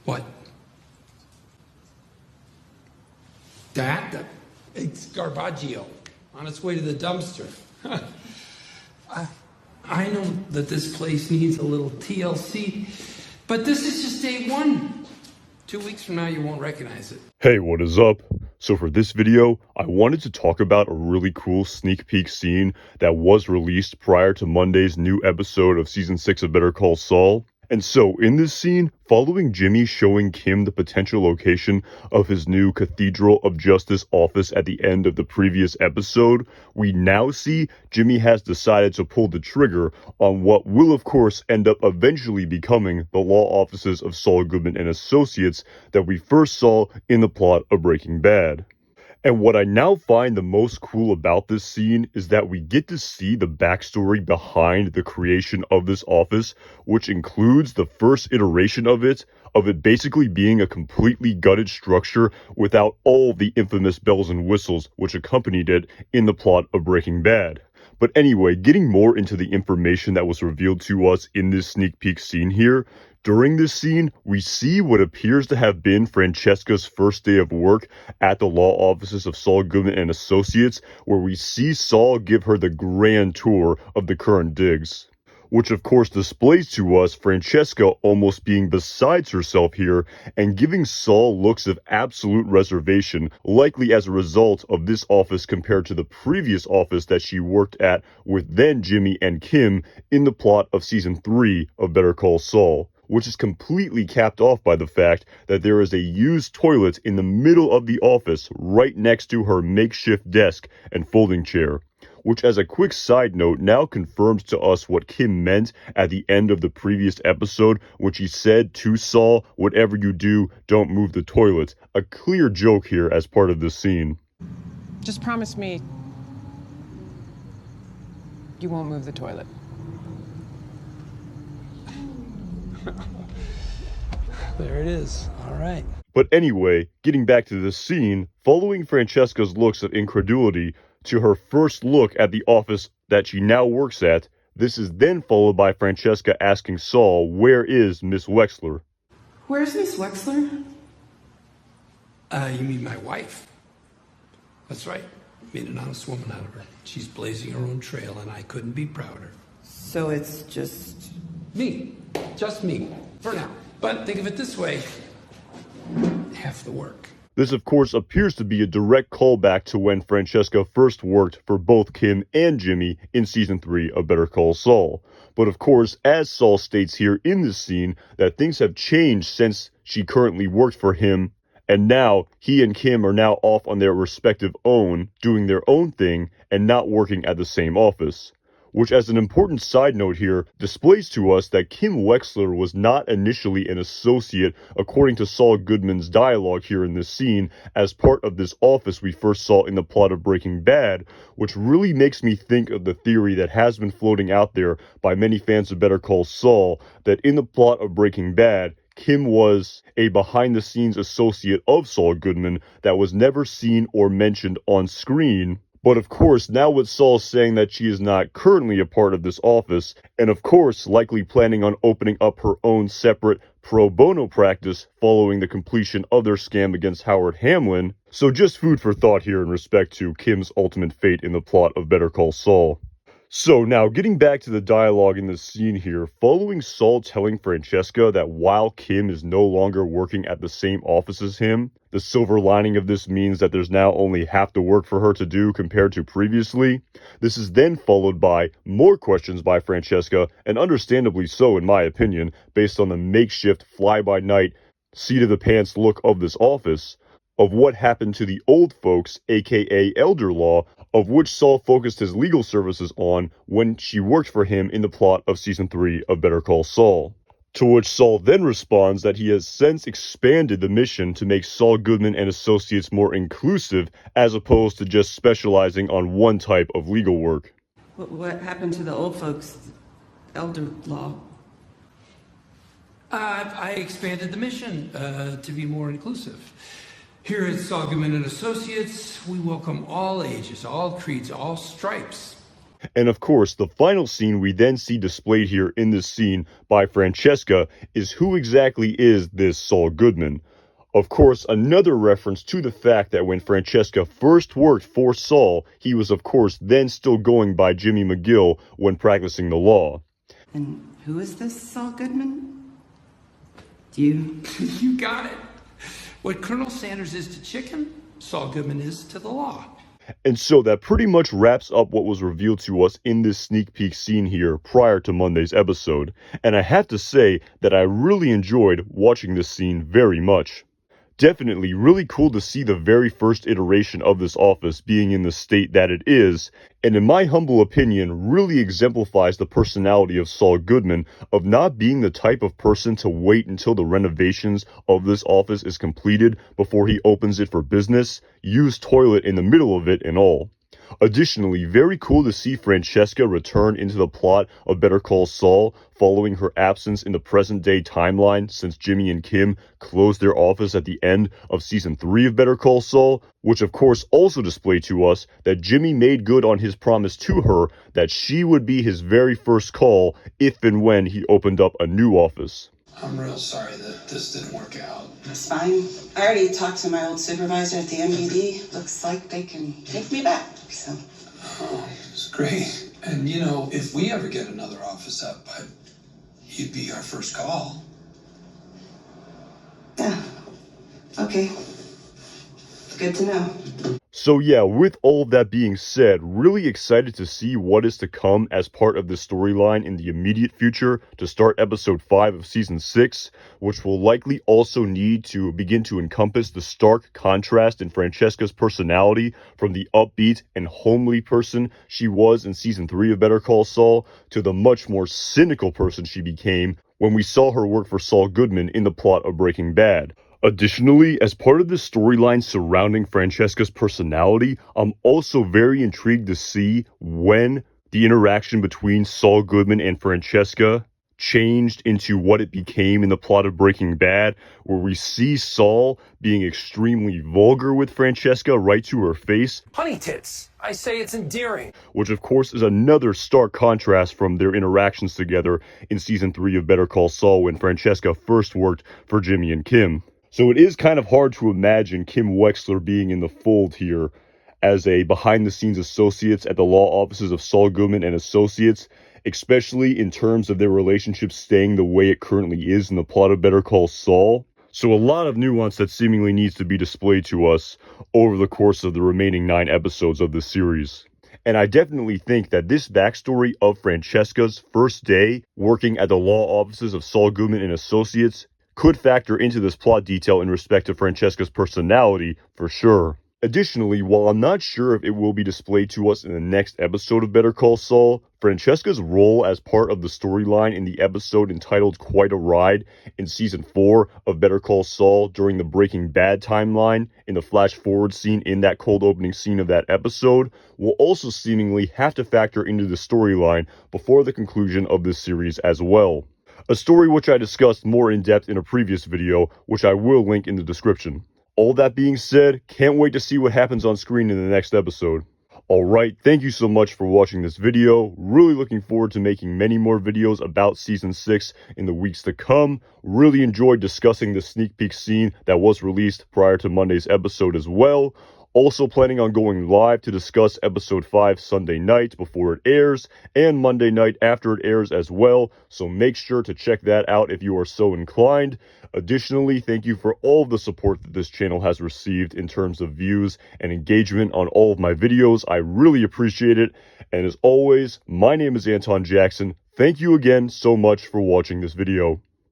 What? That? It's Garbaggio on its way to the dumpster. I know that this place needs a little TLC, but this is just day one. 2 weeks from now, you won't recognize it. Hey, what is up? So for this video, I wanted to talk about a really cool sneak peek scene that was released prior to Monday's new episode of Season 6 of Better Call Saul. And so in this scene, following Jimmy showing Kim the potential location of his new Cathedral of Justice office at the end of the previous episode, we now see Jimmy has decided to pull the trigger on what will of course end up eventually becoming the law offices of Saul Goodman and Associates that we first saw in the plot of Breaking Bad. And what I now find the most cool about this scene is that we get to see the backstory behind the creation of this office, which includes the first iteration of it basically being a completely gutted structure without all the infamous bells and whistles which accompanied it in the plot of Breaking Bad. But anyway, getting more into the information that was revealed to us in this sneak peek scene here, during this scene, we see what appears to have been Francesca's first day of work at the law offices of Saul Goodman and Associates, where we see Saul give her the grand tour of the current digs. Which of course displays to us Francesca almost being besides herself here and giving Saul looks of absolute reservation, likely as a result of this office compared to the previous office that she worked at with then Jimmy and Kim in the plot of Season 3 of Better Call Saul, which is completely capped off by the fact that there is a used toilet in the middle of the office right next to her makeshift desk and folding chair. Which, as a quick side note, now confirms to us what Kim meant at the end of the previous episode when she said to Saul, "Whatever you do, don't move the toilet." A clear joke here as part of this scene. Just promise me you won't move the toilet. There it is. All right. But anyway, getting back to this scene, following Francesca's looks of incredulity to her first look at the office that she now works at, this is then followed by Francesca asking Saul, "Where is Miss Wexler?" Where's Miss Wexler? You mean my wife? That's right. Made an honest woman out of her. She's blazing her own trail, and I couldn't be prouder. So it's just... Me. Just me. For now. But think of it this way. Half the work. This, of course, appears to be a direct callback to when Francesca first worked for both Kim and Jimmy in Season 3 of Better Call Saul. But of course, as Saul states here in this scene, that things have changed since she currently worked for him, and now he and Kim are now off on their respective own, doing their own thing, and not working at the same office. Which, as an important side note here, displays to us that Kim Wexler was not initially an associate, according to Saul Goodman's dialogue here in this scene, as part of this office we first saw in the plot of Breaking Bad, which really makes me think of the theory that has been floating out there by many fans of Better Call Saul, that in the plot of Breaking Bad, Kim was a behind-the-scenes associate of Saul Goodman that was never seen or mentioned on screen. But of course, now with Saul saying that she is not currently a part of this office, and of course likely planning on opening up her own separate pro bono practice following the completion of their scam against Howard Hamlin, so just food for thought here in respect to Kim's ultimate fate in the plot of Better Call Saul. So now, getting back to the dialogue in this scene here, following Saul telling Francesca that while Kim is no longer working at the same office as him, the silver lining of this means that there's now only half the work for her to do compared to previously. This is then followed by more questions by Francesca, and understandably so in my opinion, based on the makeshift fly-by-night, seat-of-the-pants look of this office, of what happened to the old folks, aka elder law, of which Saul focused his legal services on when she worked for him in the plot of Season 3 of Better Call Saul. To which Saul then responds that he has since expanded the mission to make Saul Goodman and Associates more inclusive as opposed to just specializing on one type of legal work. What happened to the old folks' elder law? I expanded the mission to be more inclusive. Here at Saul Goodman and Associates, we welcome all ages, all creeds, all stripes. And of course, the final scene we then see displayed here in this scene by Francesca is who exactly is this Saul Goodman. Of course, another reference to the fact that when Francesca first worked for Saul, he was of course then still going by Jimmy McGill when practicing the law. And who is this Saul Goodman? You? You got it. What Colonel Sanders is to chicken, Saul Goodman is to the law. And so that pretty much wraps up what was revealed to us in this sneak peek scene here prior to Monday's episode. And I have to say that I really enjoyed watching this scene very much. Definitely really cool to see the very first iteration of this office being in the state that it is, and in my humble opinion, really exemplifies the personality of Saul Goodman of not being the type of person to wait until the renovations of this office is completed before he opens it for business, use toilet in the middle of it and all. Additionally, very cool to see Francesca return into the plot of Better Call Saul following her absence in the present-day timeline since Jimmy and Kim closed their office at the end of Season 3 of Better Call Saul, which of course also displayed to us that Jimmy made good on his promise to her that she would be his very first call if and when he opened up a new office. I'm real sorry that this didn't work out. It's fine. I already talked to my old supervisor at the MBD. Looks like they can take me back, so. Oh, it's great. And you know, if we ever get another office up, you'd be our first call. Yeah. Okay. Good to know. So yeah, with all of that being said, really excited to see what is to come as part of the storyline in the immediate future to start episode 5 of season 6, which will likely also need to begin to encompass the stark contrast in Francesca's personality from the upbeat and homely person she was in season 3 of Better Call Saul to the much more cynical person she became when we saw her work for Saul Goodman in the plot of Breaking Bad. Additionally, as part of the storyline surrounding Francesca's personality, I'm also very intrigued to see when the interaction between Saul Goodman and Francesca changed into what it became in the plot of Breaking Bad, where we see Saul being extremely vulgar with Francesca right to her face. Honey tits. I say it's endearing. Which of course is another stark contrast from their interactions together in season 3 of Better Call Saul when Francesca first worked for Jimmy and Kim. So it is kind of hard to imagine Kim Wexler being in the fold here as a behind-the-scenes associate at the law offices of Saul Goodman and Associates, especially in terms of their relationship staying the way it currently is in the plot of Better Call Saul. So a lot of nuance that seemingly needs to be displayed to us over the course of the remaining 9 episodes of this series. And I definitely think that this backstory of Francesca's first day working at the law offices of Saul Goodman and Associates could factor into this plot detail in respect to Francesca's personality, for sure. Additionally, while I'm not sure if it will be displayed to us in the next episode of Better Call Saul, Francesca's role as part of the storyline in the episode entitled Quite a Ride in Season 4 of Better Call Saul during the Breaking Bad timeline in the flash forward scene in that cold opening scene of that episode will also seemingly have to factor into the storyline before the conclusion of this series as well. A story which I discussed more in depth in a previous video, which I will link in the description. All that being said, can't wait to see what happens on screen in the next episode. Alright, thank you so much for watching this video. Really looking forward to making many more videos about Season 6 in the weeks to come. Really enjoyed discussing the sneak peek scene that was released prior to Monday's episode as well. Also planning on going live to discuss episode 5 Sunday night before it airs and Monday night after it airs as well, so make sure to check that out if you are so inclined. Additionally, thank you for all of the support that this channel has received in terms of views and engagement on all of my videos. I really appreciate it. And as always, my name is Anton Jackson. Thank you again so much for watching this video.